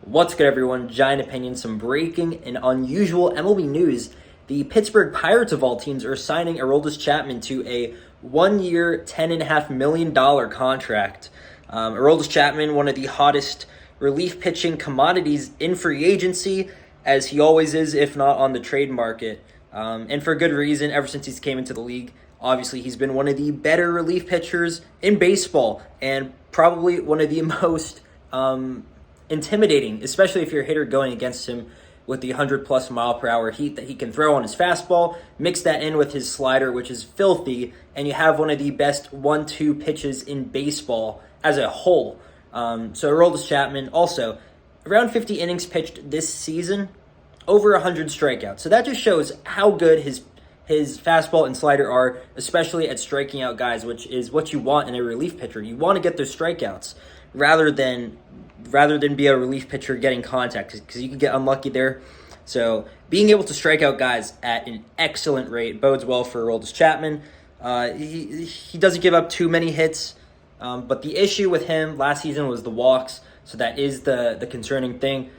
What's good, everyone? Giant Opinion, some breaking and unusual MLB news. The Pittsburgh Pirates, of all teams, are signing Aroldis Chapman to a 1-year, $10.5 million contract. Aroldis Chapman, one of the hottest relief pitching commodities in free agency, as he always is, if not on the trade market. And for good reason, ever since he's came into the league. Obviously, he's been one of the better relief pitchers in baseball, and probably one of the most intimidating, especially if you're a hitter going against him with the 100-plus mile-per-hour heat that he can throw on his fastball. Mix that in with his slider, which is filthy, and you have one of the best 1-2 pitches in baseball as a whole. So Aroldis Chapman, also, around 50 innings pitched this season, over 100 strikeouts. So that just shows how good his fastball and slider are, especially at striking out guys, which is what you want in a relief pitcher. You want to get those strikeouts rather than be a relief pitcher getting contact, because you can get unlucky there. So being able to strike out guys at an excellent rate bodes well for Aroldis Chapman. He doesn't give up too many hits, but the issue with him last season was the walks, so that is the concerning thing.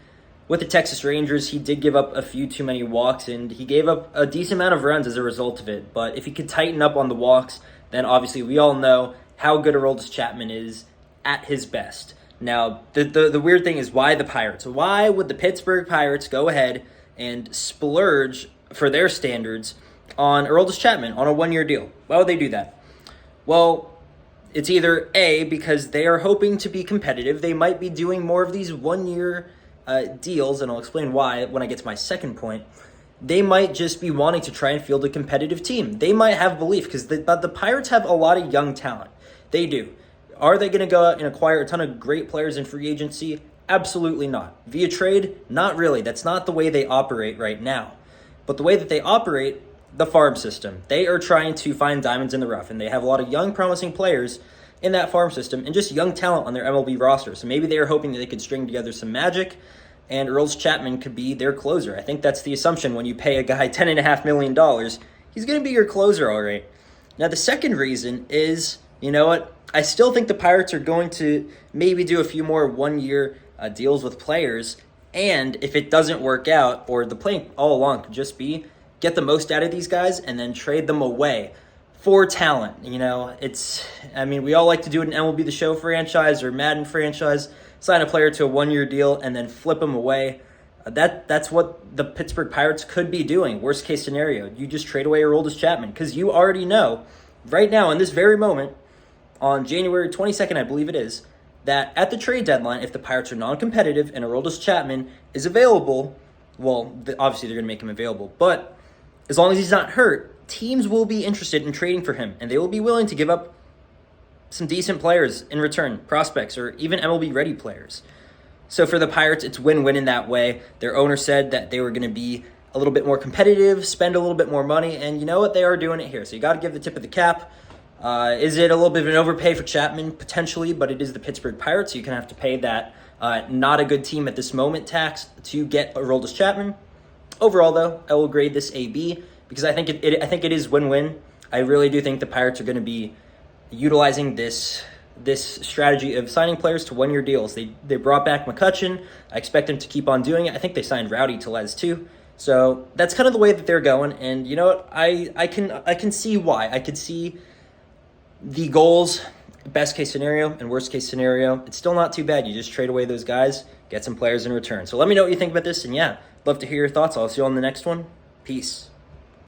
With the Texas Rangers, he did give up a few too many walks, and he gave up a decent amount of runs as a result of it. But if he could tighten up on the walks, then obviously we all know how good Aroldis Chapman is at his best. Now, the weird thing is, why the Pirates? Why would the Pittsburgh Pirates go ahead and splurge, for their standards, on Aroldis Chapman on a 1-year deal? Why would they do that? Well, it's either A, because they are hoping to be competitive. They might be doing more of these 1-year deals, and I'll explain why when I get to my second point. They might just be wanting to try and field a competitive team. They might have belief, because the Pirates have a lot of young talent. They do. Are they going to go out and acquire a ton of great players in free agency? Absolutely not. Via trade? Not really. That's not the way they operate right now. But the way that they operate, the farm system. They are trying to find diamonds in the rough, and they have a lot of young, promising players in that farm system and just young talent on their MLB roster. So maybe they are hoping that they could string together some magic, and Aroldis Chapman could be their closer. I think that's the assumption when you pay a guy $10.5 million. He's going to be your closer, all right. Now, the second reason is, you know what? I still think the Pirates are going to maybe do a few more 1-year deals with players, and if it doesn't work out, or the plan all along could just be get the most out of these guys and then trade them away for talent. You know, we all like to do it in MLB The Show franchise or Madden franchise, sign a player to a 1-year deal and then flip them away. That's what the Pittsburgh Pirates could be doing. Worst case scenario, you just trade away Aroldis Chapman, because you already know right now in this very moment, on January 22nd, I believe it is, that at the trade deadline, if the Pirates are non-competitive and Aroldis Chapman is available, well, obviously they're going to make him available, but as long as he's not hurt, teams will be interested in trading for him, and they will be willing to give up some decent players in return, prospects, or even MLB-ready players. So for the Pirates, it's win-win in that way. Their owner said that they were going to be a little bit more competitive, spend a little bit more money, and you know what? They are doing it here. So you got to give the tip of the cap. Is it a little bit of an overpay for Chapman? Potentially, but it is the Pittsburgh Pirates, so you're going to have to pay that not a good team at this moment tax to get Aroldis Chapman. Overall, though, I will grade this a B, because I think it is win-win. I really do think the Pirates are going to be utilizing this strategy of signing players to 1-year deals. They brought back McCutchen. I expect them to keep on doing it. I think they signed Rowdy Tellez too. So that's kind of the way that they're going. And you know what? I can see why. I could see the goals, best case scenario and worst case scenario. It's still not too bad. You just trade away those guys, get some players in return. So let me know what you think about this. And yeah, love to hear your thoughts. I'll see you on the next one. Peace.